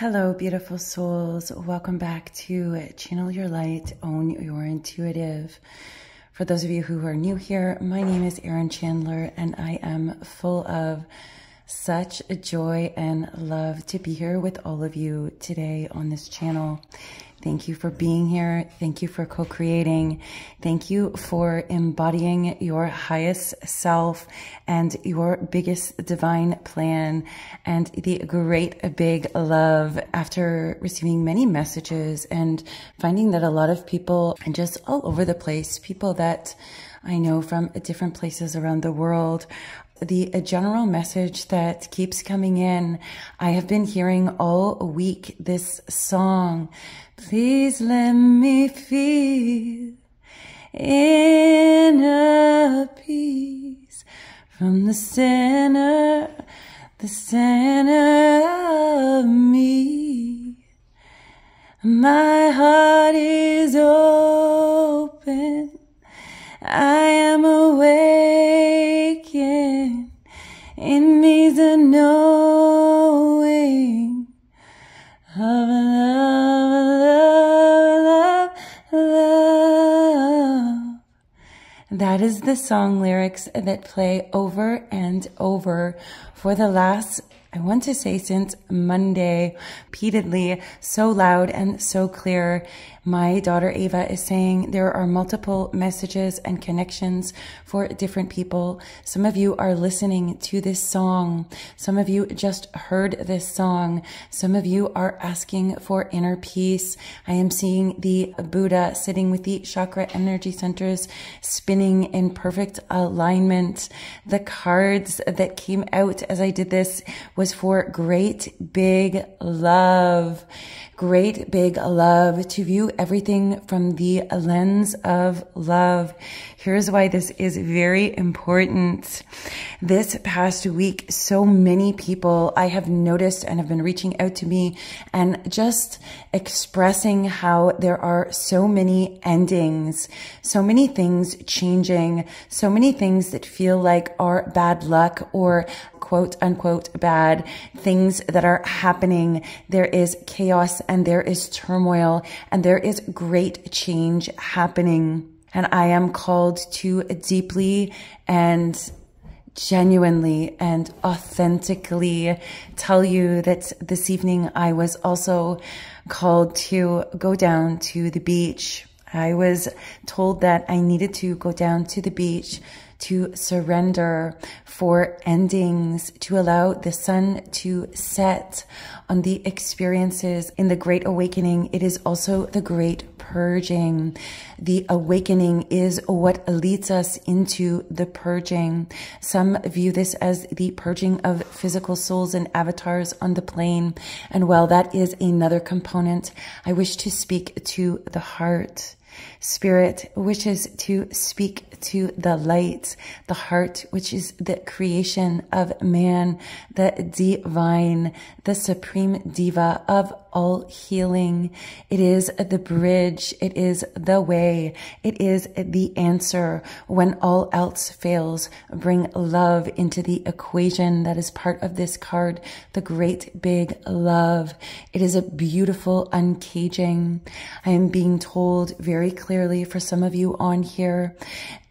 Hello, beautiful souls. Welcome back to Channel Your Light, Own Your Intuitive. For those of you who are new here, my name is Erin Chandler, and I am full of such joy and love to be here with all of you today on this channel. Thank you for being here. Thank you for co-creating. Thank you for embodying your highest self and your biggest divine plan and the great big love. After receiving many messages and finding that a lot of people, and just all over the place, people that I know from different places around the world, the general message that keeps coming in, I have been hearing all week this song. Please let me feel inner peace from the center of me. My heart is open. I am awakened. It means a knowing of love. That is the song lyrics that play over and over for the last, I want to say, since Monday, repeatedly, so loud and so clear. My daughter Ava is saying there are multiple messages and connections for different people. Some of you are listening to this song. Some of you just heard this song. Some of you are asking for inner peace. I am seeing the Buddha sitting with the chakra energy centers spinning in perfect alignment. The cards that came out as I did this was for great big love. Great big love, to view everything from the lens of love. Here's why this is very important. This past week, so many people I have noticed and have been reaching out to me and just expressing how there are so many endings, so many things changing, so many things that feel like are bad luck or quote unquote bad things that are happening. There is chaos and there is turmoil and there is great change happening. And I am called to deeply and genuinely and authentically tell you that this evening I was also called to go down to the beach. I was told that I needed to go down to the beach to surrender, for endings, to allow the sun to set on the experiences in the Great Awakening. It is also the Great Purging. The awakening is what leads us into the purging. Some view this as the purging of physical souls and avatars on the plane. And while that is another component, I wish to speak to the heart. Spirit wishes to speak to the light, the heart, which is the creation of man, the divine, the supreme diva of all healing. It is the bridge. It is the way. It is the answer. When all else fails, bring love into the equation that is part of this card, the great big love. It is a beautiful uncaging. I am being told very clearly for some of you on here,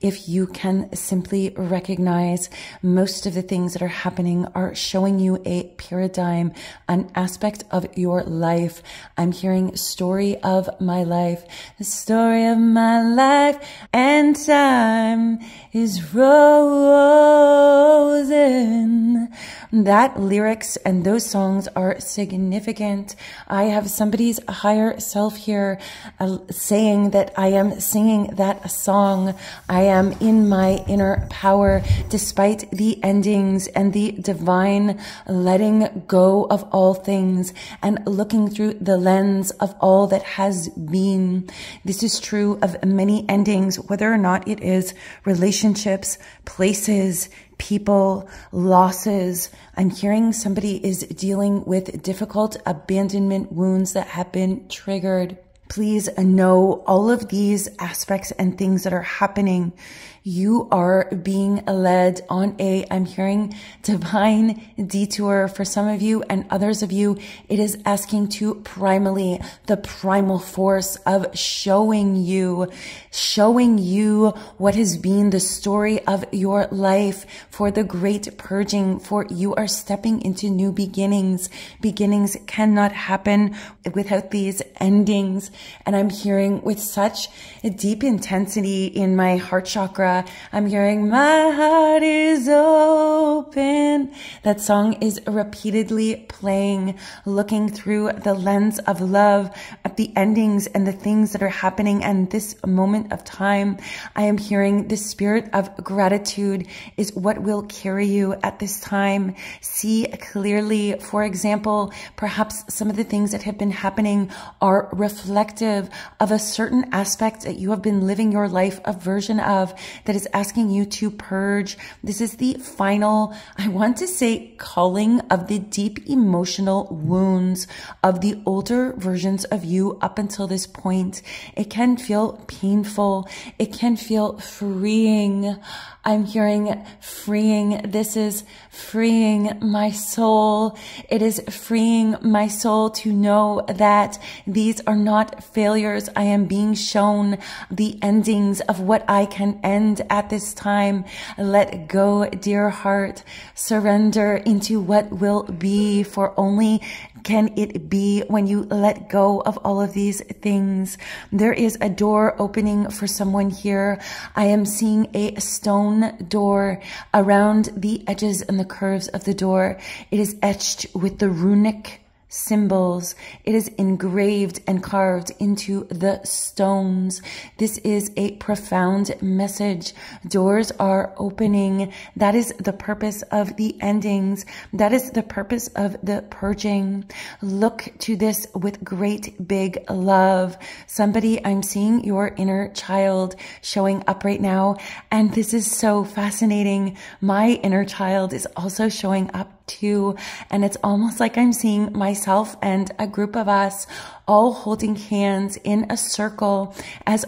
if you can simply recognize most of the things that are happening are showing you a paradigm, an aspect of your life. I'm hearing story of my life, the story of my life, and time is frozen. That lyrics and those songs are significant. I have somebody's higher self here saying that I am singing that song. I am in my inner power despite the endings and the divine letting go of all things and looking through the lens of all that has been. This is true of many endings, whether or not it is relationships, places, people, losses. I'm hearing somebody is dealing with difficult abandonment wounds that have been triggered. Please know all of these aspects and things that are happening You are being led on I'm hearing divine detour for some of you, and others of you, it is asking to primally, the primal force of showing you what has been the story of your life for the great purging, for you are stepping into new beginnings. Beginnings cannot happen without these endings. And I'm hearing with such a deep intensity in my heart chakra, I'm hearing my heart is open. That song is repeatedly playing, looking through the lens of love at the endings and the things that are happening in this moment of time. I am hearing the spirit of gratitude is what will carry you at this time. See clearly, for example, perhaps some of the things that have been happening are reflective of a certain aspect that you have been living your life a version of that is asking you to purge. This is the final, I want to say, calling of the deep emotional wounds of the older versions of you up until this point. It can feel painful. It can feel freeing. I'm hearing freeing. This is freeing my soul. It is freeing my soul to know that these are not failures. I am being shown the endings of what I can end at this time. Let go, dear heart. Surrender into what will be, for only can it be when you let go of all of these things. There is a door opening for someone here. I am seeing a stone door. Around the edges and the curves of the door, it is etched with the runic symbols. It is engraved and carved into the stones. This is a profound message. Doors are opening. That is the purpose of the endings. That is the purpose of the purging. Look to this with great big love. Somebody, I'm seeing your inner child showing up right now. And this is so fascinating. My inner child is also showing up too. And it's almost like I'm seeing myself and a group of us all holding hands in a circle as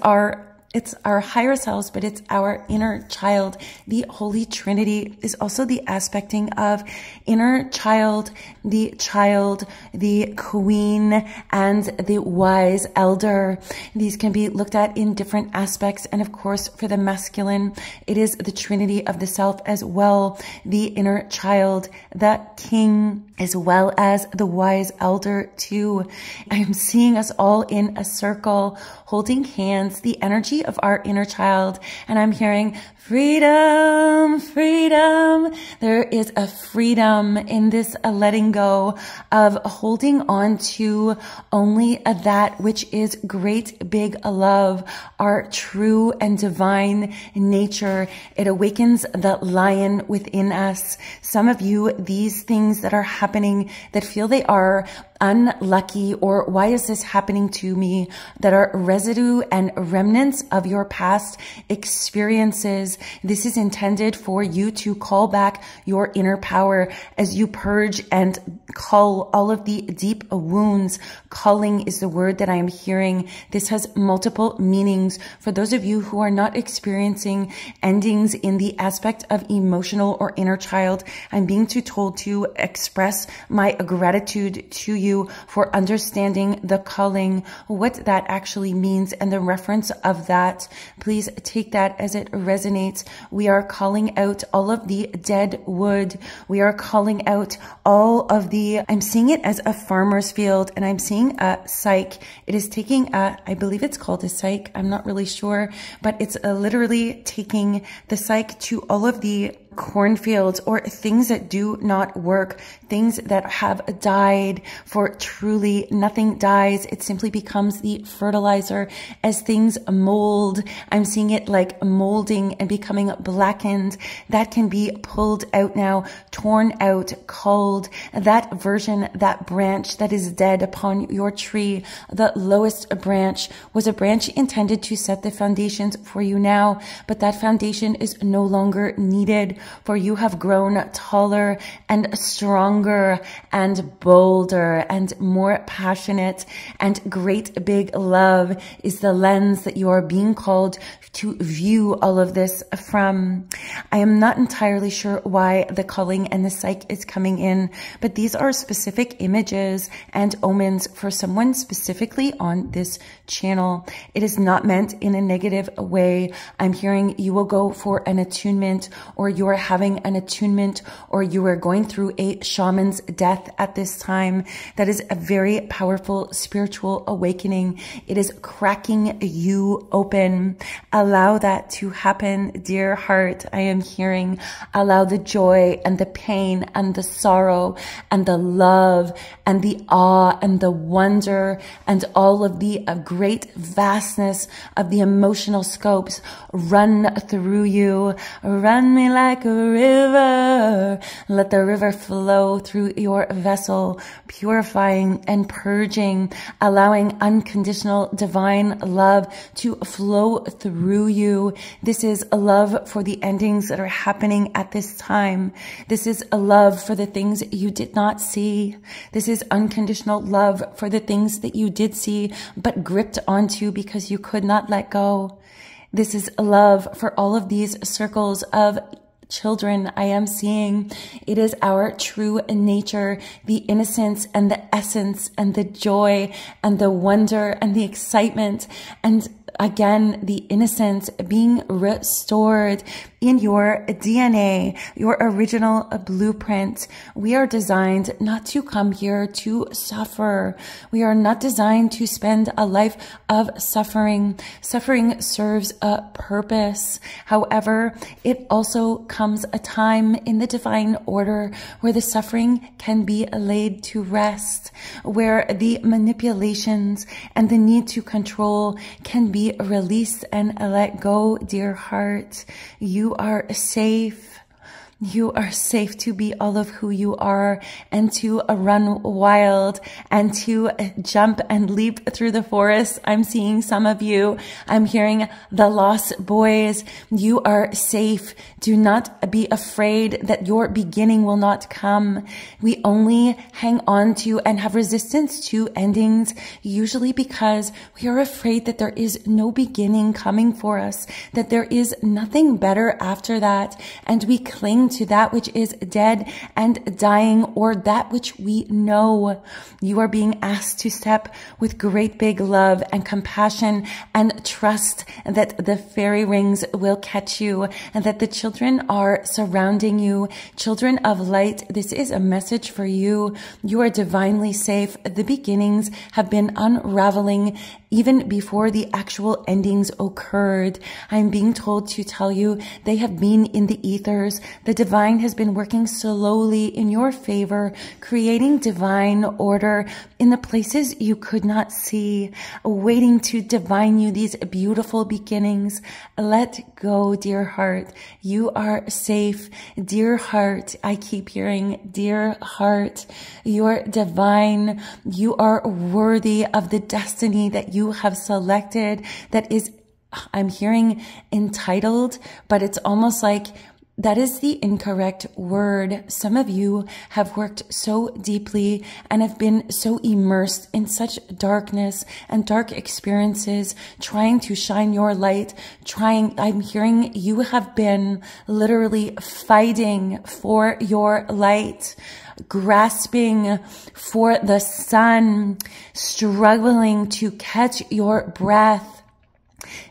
it's our higher selves, but it's our inner child. The Holy Trinity is also the aspecting of inner child, the queen, and the wise elder. These can be looked at in different aspects. And of course, for the masculine, it is the Trinity of the self as well. The inner child, the king, as well as the wise elder too. I'm seeing us all in a circle, holding hands, the energy of our inner child. And I'm hearing freedom, freedom. There is a freedom in this letting go of holding on to only that which is great big love, our true and divine nature. It awakens the lion within us. Some of you, these things that are happening that feel they are unlucky, or why is this happening to me, that are residue and remnants of your past experiences. This is intended for you to call back your inner power as you purge and cull all of the deep wounds. Culling is the word that I am hearing. This has multiple meanings. For those of you who are not experiencing endings in the aspect of emotional or inner child, I'm being told to express my gratitude to you for understanding the culling, what that actually means, and the reference of that. Please take that as it resonates. We are calling out all of the dead wood. We are calling out all of I'm seeing it as a farmer's field, and I'm seeing a cyc. It is taking I believe it's called a cyc. I'm not really sure, but it's literally taking the cyc to all of the cornfields or things that do not work, things that have died, for truly nothing dies. It simply becomes the fertilizer as things mold. I'm seeing it like molding and becoming blackened. That can be pulled out now, torn out, culled. That version, that branch that is dead upon your tree, the lowest branch, was a branch intended to set the foundations for you now, but that foundation is no longer needed. for you have grown taller and stronger and bolder and more passionate, and great big love is the lens that you are being called to view all of this from. I am not entirely sure why the calling and the psych is coming in, but these are specific images and omens for someone specifically on this channel. It is not meant in a negative way. I'm hearing you will go for an attunement, or you are having an attunement, or you are going through a shaman's death at this time. That is a very powerful spiritual awakening. It is cracking you open. Allow that to happen, dear heart. I am hearing, allow the joy and the pain and the sorrow and the love and the awe and the wonder and all of the great vastness of the emotional scopes run through you. Run me like a river. Let the river flow through your vessel, purifying and purging, allowing unconditional divine love to flow through you. This is a love for the endings that are happening at this time. This is a love for the things you did not see. This is unconditional love for the things that you did see but gripped onto because you could not let go. This is love for all of these circles of children I am seeing. It is our true nature, the innocence and the essence and the joy and the wonder and the excitement, and again, the innocence being restored in your DNA, your original blueprint. We are designed not to come here to suffer. We are not designed to spend a life of suffering. Suffering serves a purpose. However, it also comes a time in the divine order where the suffering can be laid to rest, where the manipulations and the need to control can be released and let go, dear heart. You are safe. You are safe to be all of who you are and to run wild and to jump and leap through the forest. I'm seeing some of you. I'm hearing the lost boys. You are safe. Do not be afraid that your beginning will not come. We only hang on to and have resistance to endings, usually because we are afraid that there is no beginning coming for us, that there is nothing better after that, and we cling to that which is dead and dying, or that which we know. You are being asked to step with great big love and compassion and trust that the fairy rings will catch you and that the children are surrounding you. Children of light, this is a message for you. You are divinely safe. The beginnings have been unraveling even before the actual endings occurred. I'm being told to tell you they have been in the ethers. The divine has been working slowly in your favor, creating divine order in the places you could not see, waiting to divine you these beautiful beginnings. Let go, dear heart. You are safe. Dear heart, I keep hearing, dear heart, you're divine. You are worthy of the destiny that you have selected, that is, I'm hearing entitled, but it's almost like that is the incorrect word. Some of you have worked so deeply and have been so immersed in such darkness and dark experiences, trying to shine your light, I'm hearing you have been literally fighting for your light, grasping for the sun, struggling to catch your breath.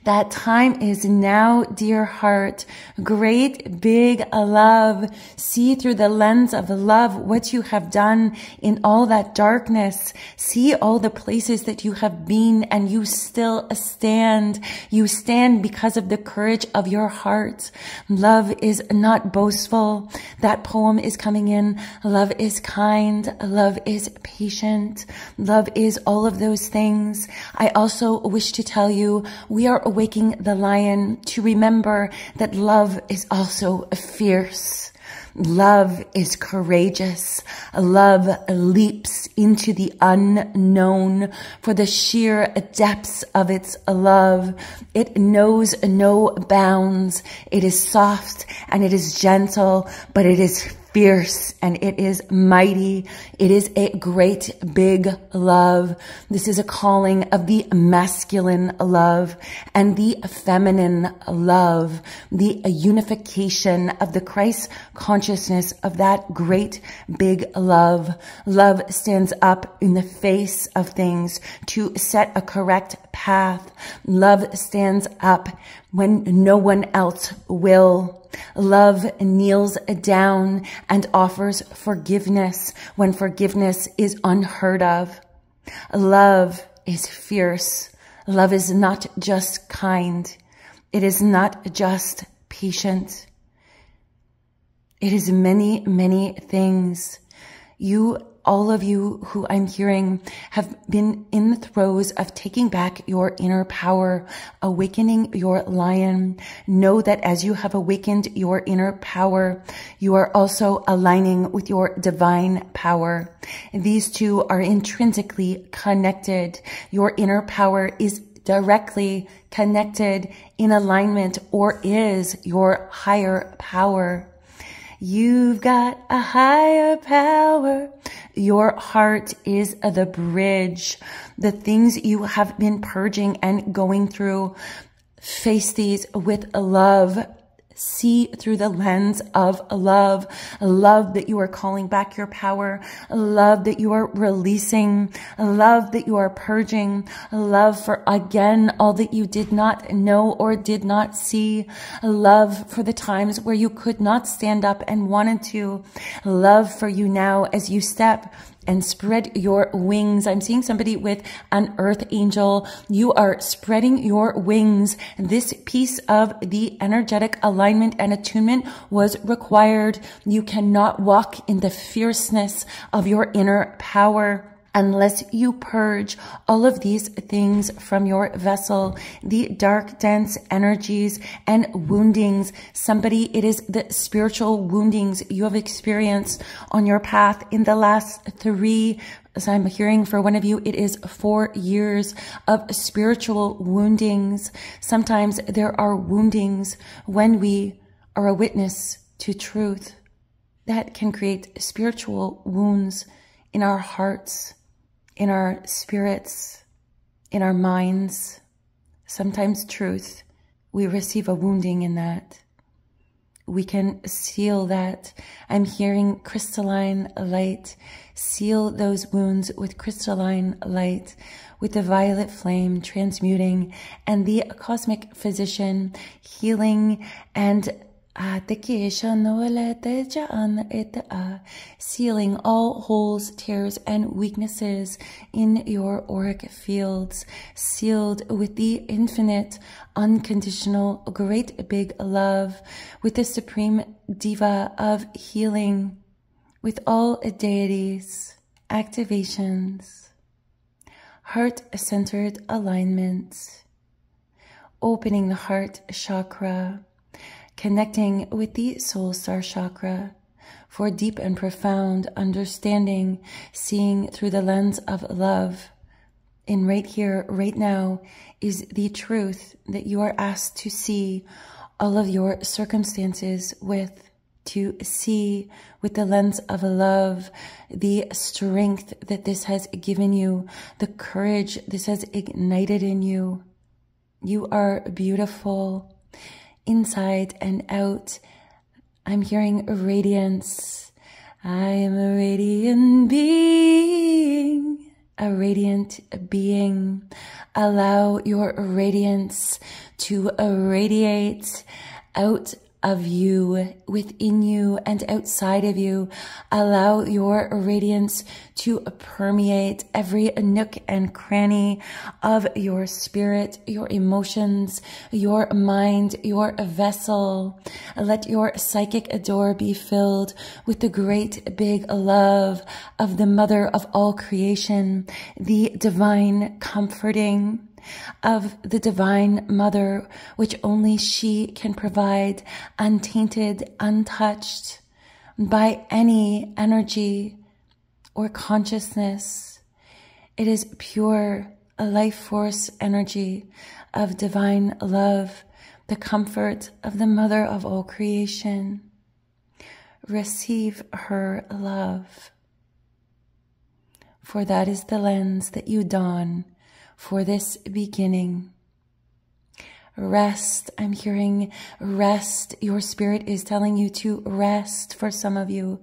That time is now, dear heart. Great big love. See through the lens of love what you have done in all that darkness. See all the places that you have been, and you still stand. You stand because of the courage of your heart. Love is not boastful. That poem is coming in. Love is kind. Love is patient. Love is all of those things. I also wish to tell you, we are awaking the lion to remember that love is also fierce. Love is courageous. Love leaps into the unknown for the sheer depths of its love. It knows no bounds. It is soft and it is gentle, but it is fierce and it is mighty. It is a great big love. This is a calling of the masculine love and the feminine love, the unification of the Christ consciousness of that great big love. Love stands up in the face of things to set a correct path. Love stands up when no one else will. Love kneels down and offers forgiveness when forgiveness is unheard of. Love is fierce. Love is not just kind. It is not just patient. It is many, many things. All of you who I'm hearing have been in the throes of taking back your inner power, awakening your lion. Know that as you have awakened your inner power, you are also aligning with your divine power. These two are intrinsically connected. Your inner power is directly connected in alignment or is your higher power. You've got a higher power. Your heart is the bridge. The things you have been purging and going through, face these with love. See through the lens of love. Love that you are calling back your power. Love that you are releasing. Love that you are purging. Love for, again, all that you did not know or did not see. Love for the times where you could not stand up and wanted to. Love for you now as you step and spread your wings. I'm seeing somebody with an earth angel. You are spreading your wings. This piece of the energetic alignment and attunement was required. You cannot walk in the fierceness of your inner power unless you purge all of these things from your vessel, the dark, dense energies and woundings. Somebody, it is the spiritual woundings you have experienced on your path in the last 3, as I'm hearing for one of you, it is 4 years of spiritual woundings. Sometimes there are woundings when we are a witness to truth that can create spiritual wounds in our hearts, in our spirits, in our minds. Sometimes truth, we receive a wounding in that. We can seal that. I'm hearing crystalline light. Seal those wounds with crystalline light, with the violet flame transmuting, and the cosmic physician healing and sealing all holes, tears, and weaknesses in your auric fields, sealed with the infinite, unconditional, great big love, with the supreme diva of healing, with all deities, activations, heart-centered alignment, opening the heart chakra, connecting with the soul star chakra for deep and profound understanding, seeing through the lens of love. And right here, right now, is the truth that you are asked to see all of your circumstances with, to see with the lens of love, the strength that this has given you, the courage this has ignited in you. You are beautiful. Inside and out, I'm hearing radiance. I am a radiant being, a radiant being. Allow your radiance to radiate out of you, within you, and outside of you. Allow your radiance to permeate every nook and cranny of your spirit, your emotions, your mind, your vessel. Let your psychic door be filled with the great big love of the mother of all creation, the divine comforting of the divine mother, which only she can provide, untainted, untouched by any energy or consciousness. It is pure life force energy of divine love, the comfort of the mother of all creation. Receive her love, for that is the lens that you don for this beginning. Rest. I'm hearing rest. Your spirit is telling you to rest for some of you.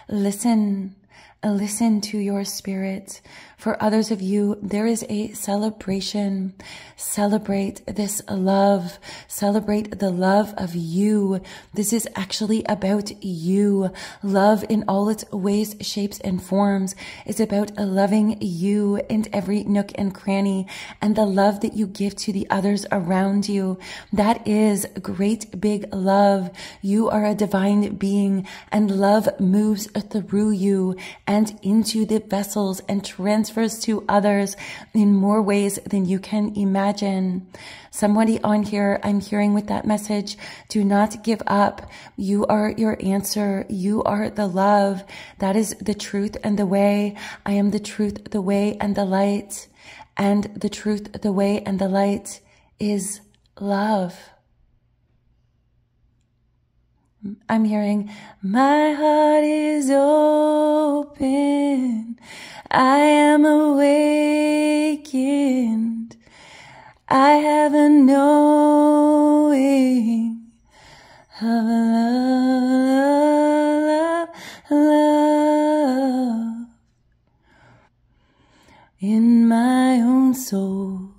Listen to your spirit. For others of you, there is a celebration. Celebrate this love. Celebrate the love of you. This is actually about you. Love in all its ways, shapes, and forms is about loving you in every nook and cranny, and the love that you give to the others around you. That is great big love. You are a divine being, and love moves through you and into the vessels and transfers to others in more ways than you can imagine. Somebody on here, I'm hearing with that message, do not give up. You are your answer. You are the love. That is the truth and the way. I am the truth, the way, and the light. And the truth, the way, and the light is love. I'm hearing, my heart is open. I am awakened. I have a knowing of love, love in my own soul.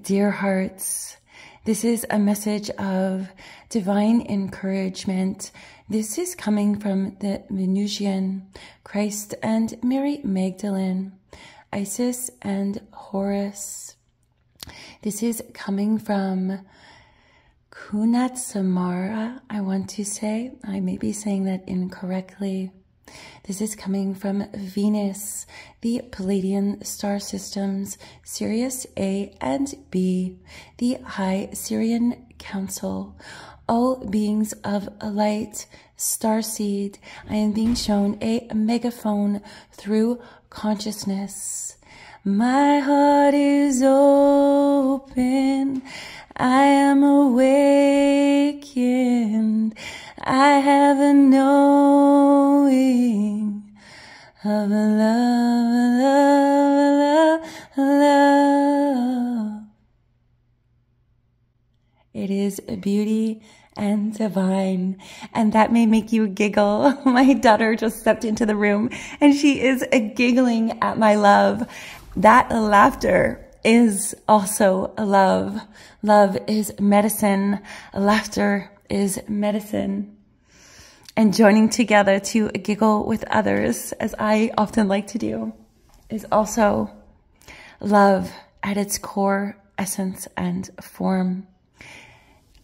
Dear hearts, this is a message of divine encouragement. This is coming from the Venusian, Christ and Mary Magdalene, Isis and Horus. This is coming from Kunat Samara, I want to say. I may be saying that incorrectly. This is coming from Venus, the Palladian star systems, Sirius A and B, the High Syrian Council, all beings of light, starseed. I am being shown a megaphone through consciousness. My heart is open. I am awakened. I have a knowing of love, love, love. It is beauty and divine, and that may make you giggle. My daughter just stepped into the room and she is giggling at my love. That laughter is also love. Love is medicine. Laughter is medicine. And joining together to giggle with others, as I often like to do, is also love at its core, essence, and form.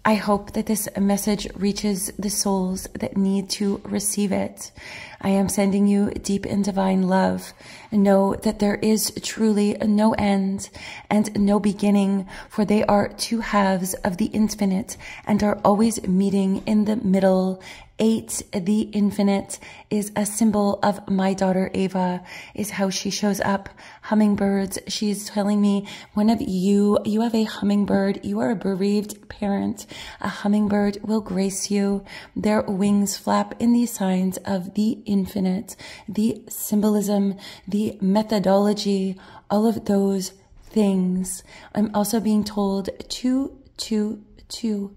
I hope that this message reaches the souls that need to receive it. I am sending you deep and divine love. Know that there is truly no end and no beginning, for they are two halves of the infinite and are always meeting in the middle. 8, the infinite, is a symbol of my daughter Ava, is how she shows up. Hummingbirds, she's telling me, one of you have a hummingbird. You are a bereaved parent. A hummingbird will grace you. Their wings flap in the signs of the infinite, the symbolism, the methodology, all of those things. I'm also being told 222.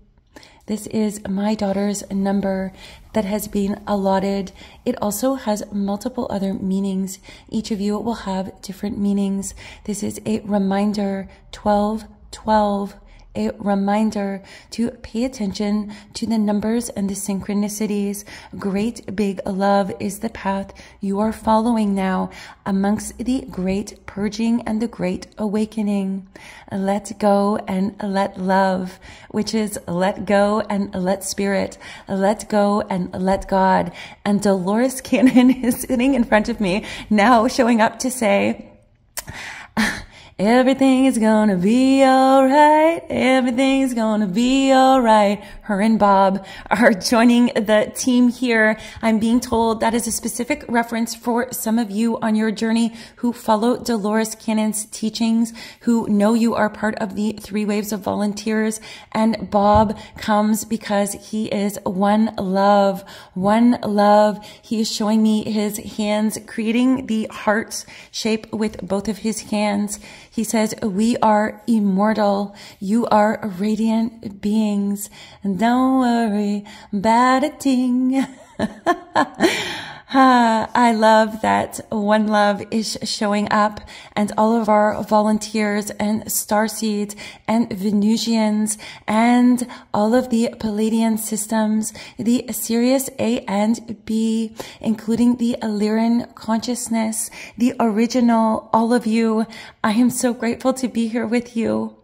This is my daughter's number that has been allotted. It also has multiple other meanings. Each of you will have different meanings. This is a reminder, 1212, a reminder to pay attention to the numbers and the synchronicities. Great big love is the path you are following now amongst the great purging and the great awakening. Let go and let love, which is let go and let spirit, let go and let God. And Dolores Cannon is sitting in front of me now, showing up to say, Everything is gonna be alright. Everything's gonna be alright. Her and Bob are joining the team here. I'm being told that is a specific reference for some of you on your journey who follow Dolores Cannon's teachings, who know you are part of the 3 waves of volunteers. And Bob comes because he is one love, one love. He is showing me his hands, creating the heart shape with both of his hands. He says, we are immortal. You are radiant beings. And don't worry about a thing. I love that One Love is showing up, and all of our volunteers and starseeds and Venusians and all of the Palladian systems, the Sirius A and B, including the LYRAN consciousness, the original, all of you. I am so grateful to be here with you.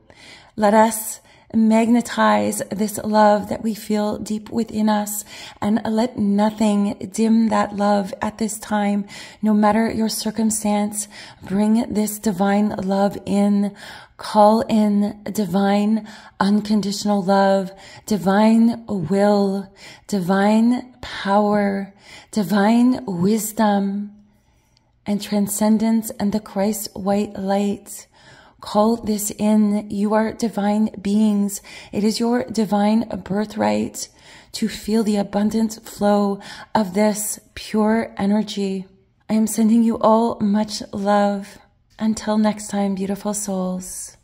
Let us magnetize this love that we feel deep within us, and let nothing dim that love at this time. No matter your circumstance, bring this divine love in. Call in divine unconditional love, divine will, divine power, divine wisdom, and transcendence and the Christ white light. Call this in. You are divine beings. It is your divine birthright to feel the abundant flow of this pure energy. I am sending you all much love. Until next time, beautiful souls.